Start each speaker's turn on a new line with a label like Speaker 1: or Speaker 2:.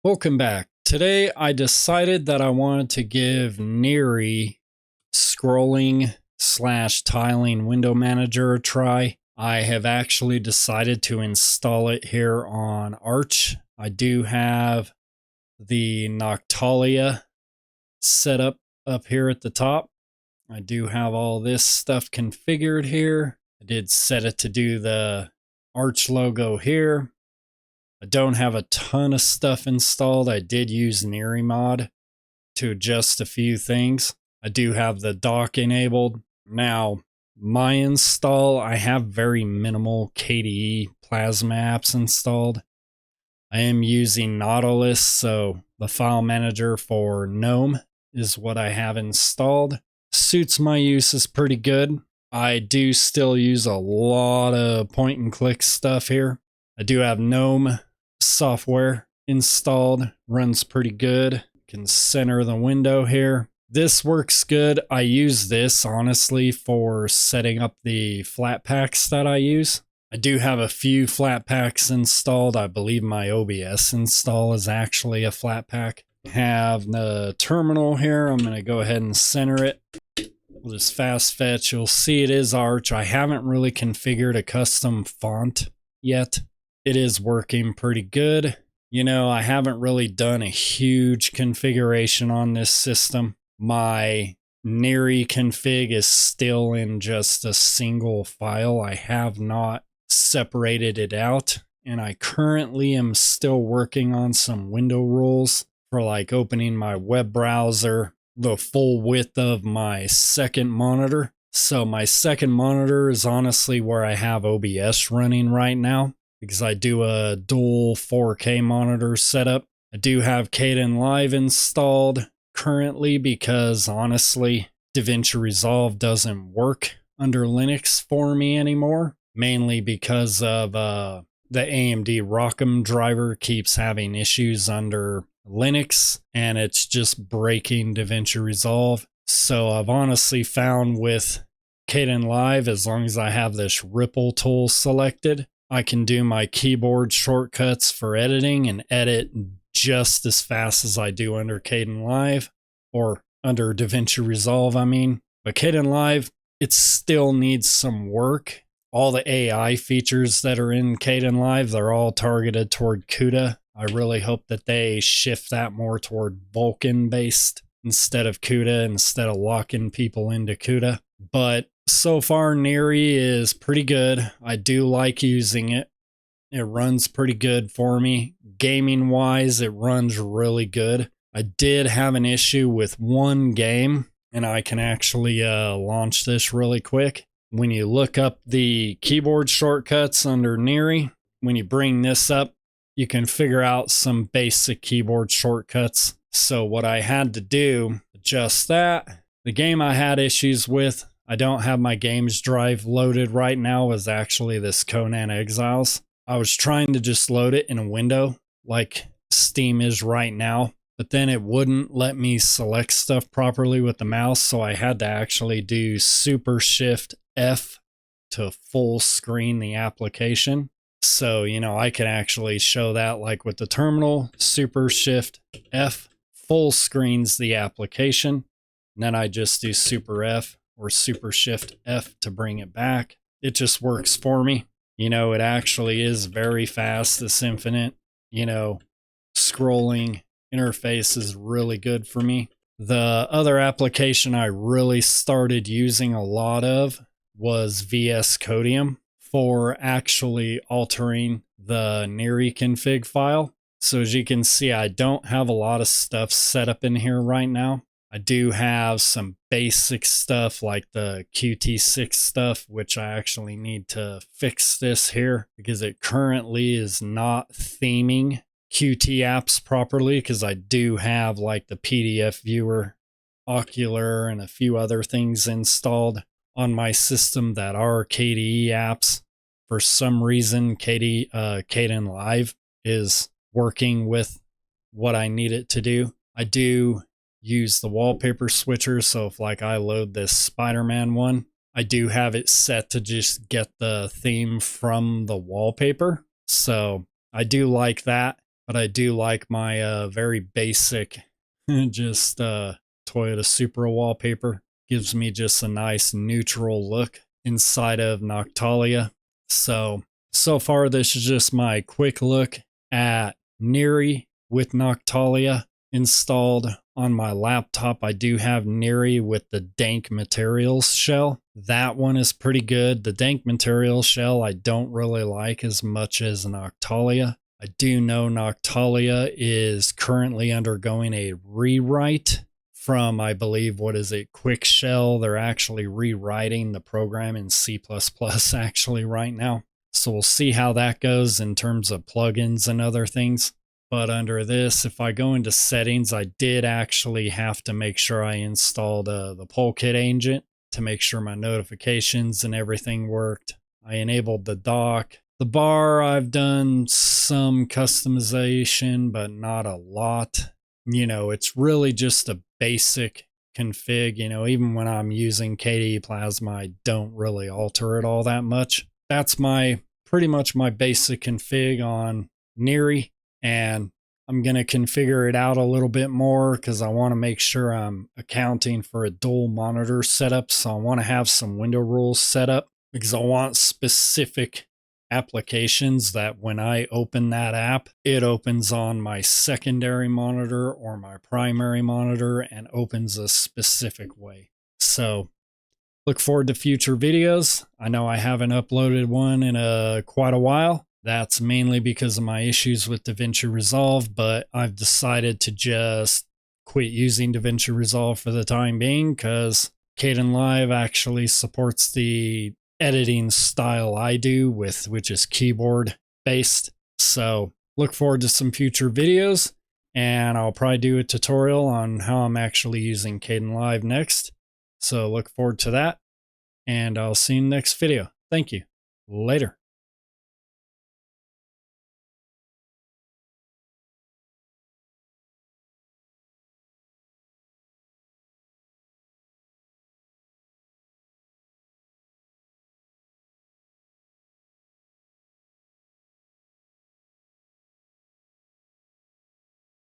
Speaker 1: Welcome back. Today I decided that I wanted to give Niri scrolling / tiling window manager a try. I have actually decided to install it here on Arch. I do have the Noctalia set up here at the top. I do have all this stuff configured here. I did set it to do the Arch logo here. I don't have a ton of stuff installed. I did use Niri mod to adjust a few things. I do have the dock enabled. Now, my install, I have very minimal KDE Plasma apps installed. I am using Nautilus, so the file manager for GNOME is what I have installed. Suits my uses pretty good. I do still use a lot of point and click stuff here. I do have GNOME software installed, runs pretty good. Can center the window here. This works good. I use this honestly for setting up the flat packs that I use. I do have a few flat packs installed. I believe my OBS install is actually a flat pack. Have the terminal here. I'm going to go ahead and center it. We'll just fast fetch. You'll see it is Arch. I haven't really configured a custom font yet. It is working pretty good. You know, I haven't really done a huge configuration on this system. My Niri config is still in just a single file. I have not separated it out, and I currently am still working on some window rules for like opening my web browser the full width of my second monitor. So my second monitor is honestly where I have OBS running right now, because I do a dual 4K monitor setup. I do have Kadenlive installed currently because honestly, DaVinci Resolve doesn't work under Linux for me anymore, mainly because of the AMD Rockham driver keeps having issues under Linux, and it's just breaking DaVinci Resolve. So I've honestly found with Kadenlive, as long as I have this ripple tool selected, I can do my keyboard shortcuts for editing and edit just as fast as I do under Kadenlive, or under DaVinci Resolve, I mean. But Kadenlive, it still needs some work. All the AI features that are in Kadenlive, they're all targeted toward CUDA. I really hope that they shift that more toward Vulkan based instead of CUDA, instead of locking people into CUDA. But so far, Niri is pretty good. I do like using it. It runs pretty good for me. Gaming wise, it runs really good. I did have an issue with one game, and I can actually launch this really quick. When you look up the keyboard shortcuts under Niri, when you bring this up, you can figure out some basic keyboard shortcuts. So what I had to do, adjust that. The game I had issues with, I don't have my games drive loaded right now, was actually this Conan Exiles. I was trying to just load it in a window like Steam is right now, but then it wouldn't let me select stuff properly with the mouse, so I had to actually do Super Shift F to full screen the application. So, you know, I can actually show that like with the terminal, Super Shift F full screens the application. And then I just do Super F or Super Shift F to bring it back. It just works for me. You know, it actually is very fast, this Infinite, you know, scrolling interface is really good for me. The other application I really started using a lot of was VS Codium for actually altering the Niri config file. So as you can see, I don't have a lot of stuff set up in here right now. I do have some basic stuff like the Qt6 stuff, which I actually need to fix this here because it currently is not theming Qt apps properly, because I do have like the PDF viewer, Ocular, and a few other things installed on my system that are KDE apps. For some reason, Kadenlive is working with what I need it to do. I do use the wallpaper switcher, so if like I load this Spider-Man one, I do have it set to just get the theme from the wallpaper. So I do like that. but I do like my very basic, just Toyota Supra wallpaper. Gives me just a nice neutral look inside of Noctalia. So far this is just my quick look at Niri with Noctalia installed on my laptop. I do have Niri with the Dank Materials shell. That one is pretty good. The Dank Materials shell I don't really like as much as Noctalia. I do know Noctalia is currently undergoing a rewrite from, I believe, what is it, Quick Shell. They're actually rewriting the program in C++ actually right now. So we'll see how that goes in terms of plugins and other things. But under this, if I go into settings, I did actually have to make sure I installed the Polkit agent to make sure my notifications and everything worked. I enabled the dock. The bar, I've done some customization, but not a lot. You know, it's really just a basic config. You know, even when I'm using KDE Plasma, I don't really alter it all that much. That's pretty much my basic config on Niri, and I'm going to configure it out a little bit more because I want to make sure I'm accounting for a dual monitor setup. So I want to have some window rules set up because I want specific applications that when I open that app, it opens on my secondary monitor or my primary monitor and opens a specific way. So look forward to future videos. I know I haven't uploaded one in quite a while. That's mainly because of my issues with DaVinci Resolve, but I've decided to just quit using DaVinci Resolve for the time being because Kadenlive actually supports the editing style I do, which is keyboard based. So look forward to some future videos, and I'll probably do a tutorial on how I'm actually using Kadenlive next. So look forward to that, and I'll see you in the next video. Thank you. Later.